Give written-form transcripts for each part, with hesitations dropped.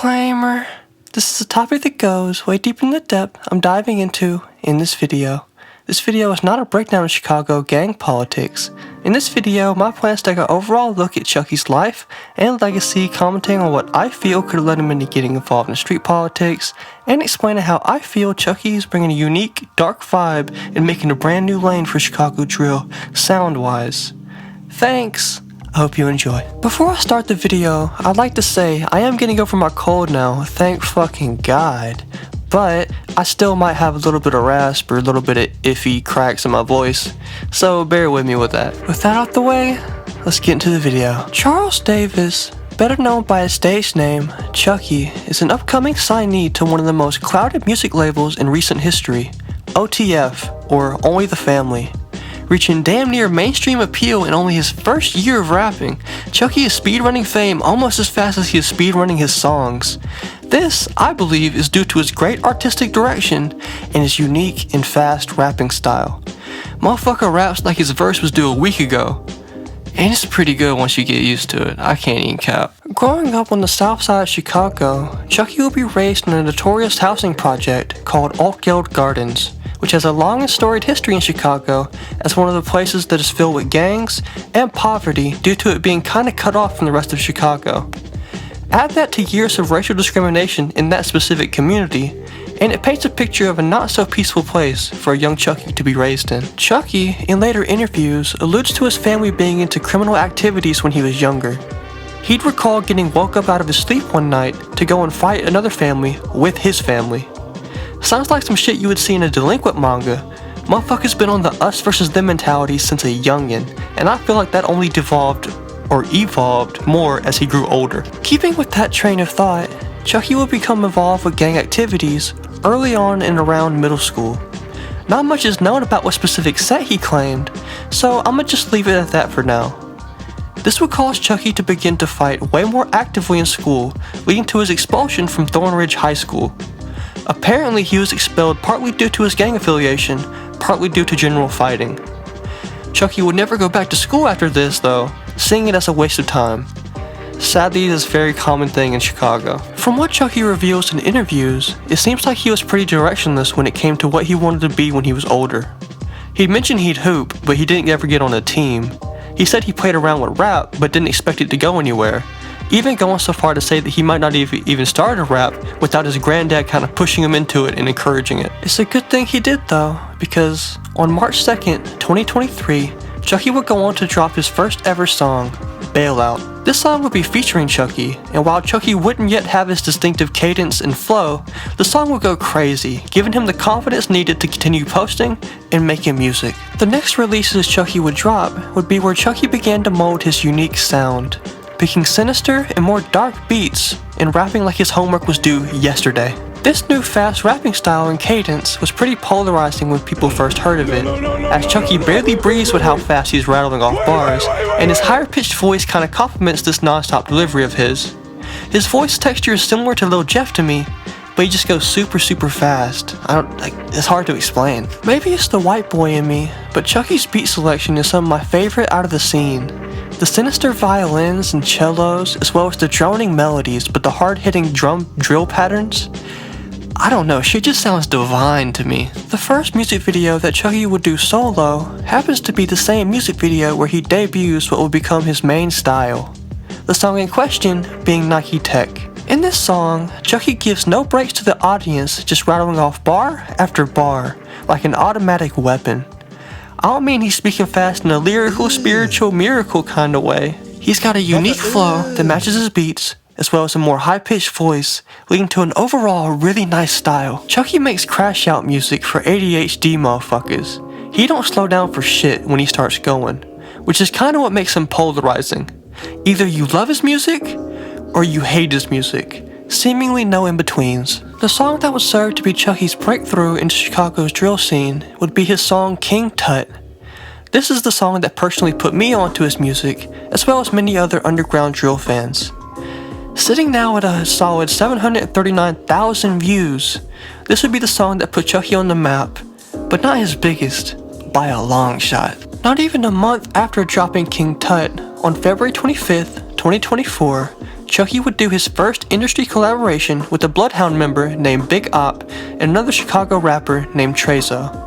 Disclaimer. This is a topic that goes way deep in the depth I'm diving into in this video. This video is not a breakdown of Chicago gang politics. In this video, my plan is to take an overall look at Chuckyy's life and legacy, commenting on what I feel could have led him into getting involved in street politics, and explaining how I feel Chuckyy is bringing a unique, dark vibe and making a brand new lane for Chicago drill, sound-wise. Thanks! I hope you enjoy. Before I start the video, I'd like to say I am getting over my cold now, thank fucking God. But I still might have a little bit of rasp or a little bit of iffy cracks in my voice, so bear with me with that. With that out the way, let's get into the video. Charles Davis, better known by his stage name, Chuckyy, is an upcoming signee to one of the most clouded music labels in recent history, OTF, or Only the Family. Reaching damn near mainstream appeal in only his first year of rapping, Chuckyy is speedrunning fame almost as fast as he is speedrunning his songs. This, I believe, is due to his great artistic direction and his unique and fast rapping style. Motherfucker raps like his verse was due a week ago. And it's pretty good once you get used to it, I can't even cap. Growing up on the south side of Chicago, Chuckyy will be raised in a notorious housing project called Oak Gardens, which has a long and storied history in Chicago as one of the places that is filled with gangs and poverty due to it being kinda cut off from the rest of Chicago. Add that to years of racial discrimination in that specific community, and it paints a picture of a not so peaceful place for a young Chuckyy to be raised in. Chuckyy, in later interviews, alludes to his family being into criminal activities when he was younger. He'd recall getting woke up out of his sleep one night to go and fight another family with his family. Sounds like some shit you would see in a delinquent manga. Motherfucker's been on the us versus them mentality since a youngin', and I feel like that only evolved more as he grew older. Keeping with that train of thought, Chuckyy will become involved with gang activities early on and around middle school. Not much is known about what specific set he claimed, so I'ma just leave it at that for now. This would cause Chuckyy to begin to fight way more actively in school, leading to his expulsion from Thornridge High School. Apparently he was expelled partly due to his gang affiliation, partly due to general fighting. Chuckyy would never go back to school after this though, seeing it as a waste of time. Sadly, this is a very common thing in Chicago. From what Chuckyy reveals in interviews, it seems like he was pretty directionless when it came to what he wanted to be when he was older. He mentioned he'd hoop, but he didn't ever get on a team. He said he played around with rap, but didn't expect it to go anywhere, even going so far to say that he might not even start a rap without his granddad kind of pushing him into it and encouraging it. It's a good thing he did though, because on March 2nd, 2023, Chuckyy would go on to drop his first ever song, Bailout. This song would be featuring Chuckyy, and while Chuckyy wouldn't yet have his distinctive cadence and flow, the song would go crazy, giving him the confidence needed to continue posting and making music. The next releases Chuckyy would drop would be where Chuckyy began to mold his unique sound, picking sinister and more dark beats and rapping like his homework was due yesterday. This new fast rapping style and cadence was pretty polarizing when people first heard of it, as Chuckyy barely breathes with how fast he's rattling off bars, and his higher pitched voice kinda complements this non-stop delivery of his. His voice texture is similar to Lil Jeff to me, but he just goes super fast. It's hard to explain. Maybe it's the white boy in me, but Chuckyy's beat selection is some of my favorite out of the scene. The sinister violins and cellos, as well as the droning melodies, but the hard-hitting drum drill patterns, I don't know, shit just sounds divine to me. The first music video that Chuckyy would do solo happens to be the same music video where he debuts what will become his main style. The song in question being Nike Tech. In this song, Chuckyy gives no breaks to the audience, just rattling off bar after bar, like an automatic weapon. I don't mean he's speaking fast in a lyrical, spiritual, miracle kind of way. He's got a unique flow that matches his beats, as well as a more high-pitched voice, leading to an overall really nice style. Chuckyy makes crash out music for ADHD motherfuckers. He don't slow down for shit when he starts going, which is kinda what makes him polarizing. Either you love his music, or you hate his music. Seemingly no in-betweens. The song that would serve to be Chucky's breakthrough into Chicago's drill scene would be his song King Tut. This is the song that personally put me onto his music, as well as many other underground drill fans. Sitting now at a solid 739,000 views, this would be the song that put Chuckyy on the map, but not his biggest, by a long shot. Not even a month after dropping King Tut, on February 25th, 2024, Chuckyy would do his first industry collaboration with a Bloodhound member named Big Op and another Chicago rapper named Trezo.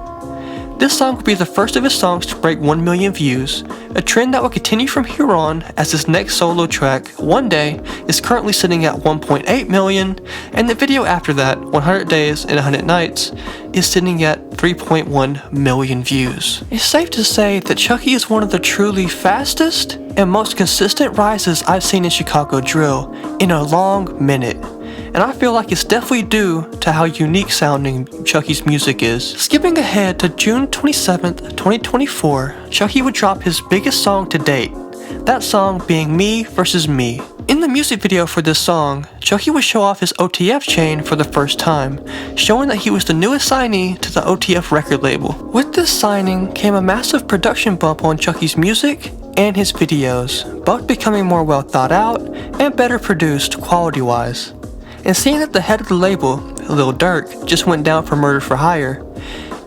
This song would be the first of his songs to break 1 million views, a trend that will continue from here on as his next solo track, One Day, is currently sitting at 1.8 million, and the video after that, 100 Days and 100 Nights, is sitting at 3.1 million views. It's safe to say that Chuckyy is one of the truly fastest and most consistent rises I've seen in Chicago drill in a long minute. And I feel like it's definitely due to how unique sounding Chuckyy's music is. Skipping ahead to June 27th, 2024, Chuckyy would drop his biggest song to date, that song being Me vs. Me. In the music video for this song, Chuckyy would show off his OTF chain for the first time, showing that he was the newest signee to the OTF record label. With this signing came a massive production bump on Chuckyy's music and his videos, both becoming more well thought out and better produced quality-wise. And seeing that the head of the label, Lil Durk, just went down for murder for hire,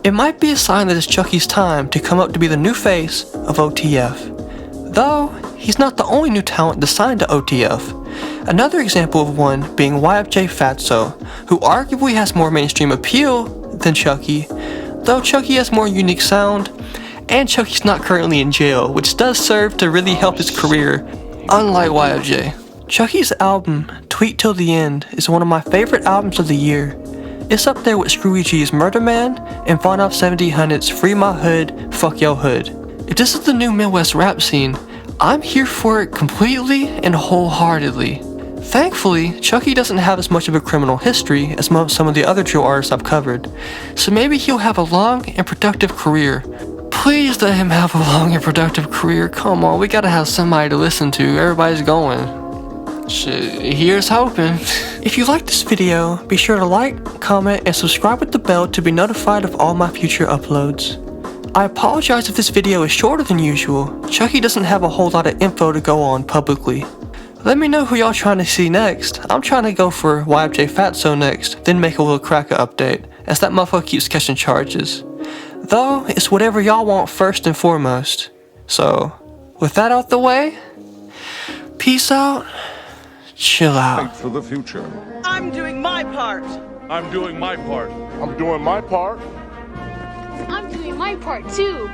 it might be a sign that it's Chucky's time to come up to be the new face of OTF. Though, he's not the only new talent to sign to OTF. Another example of one being YFJ Fatso, who arguably has more mainstream appeal than Chuckyy, though Chuckyy has more unique sound, and Chucky's not currently in jail, which does serve to really help his career, unlike YFJ. Chuckyy's album, Tweet Till the End, is one of my favorite albums of the year. It's up there with Screwy G's Murder Man and Von Off 70-100's Free My Hood, Fuck Yo Hood. If this is the new Midwest rap scene, I'm here for it completely and wholeheartedly. Thankfully, Chuckyy doesn't have as much of a criminal history as some of the other drill artists I've covered, so maybe he'll have a long and productive career. Please let him have a long and productive career. Come on, we gotta have somebody to listen to. Everybody's going. Shit, here's hoping. If you like this video, be sure to like, comment, and subscribe with the bell to be notified of all my future uploads. I apologize if this video is shorter than usual. Chuckyy doesn't have a whole lot of info to go on publicly. Let me know who y'all trying to see next. I'm trying to go for YFJ Fatso next, then make a Lil Cracker update, as that motherfucker keeps catching charges. Though, it's whatever y'all want first and foremost. So, with that out the way, peace out, chill out. For the future. I'm doing my part. I'm doing my part. I'm doing my part. I'm doing my part too.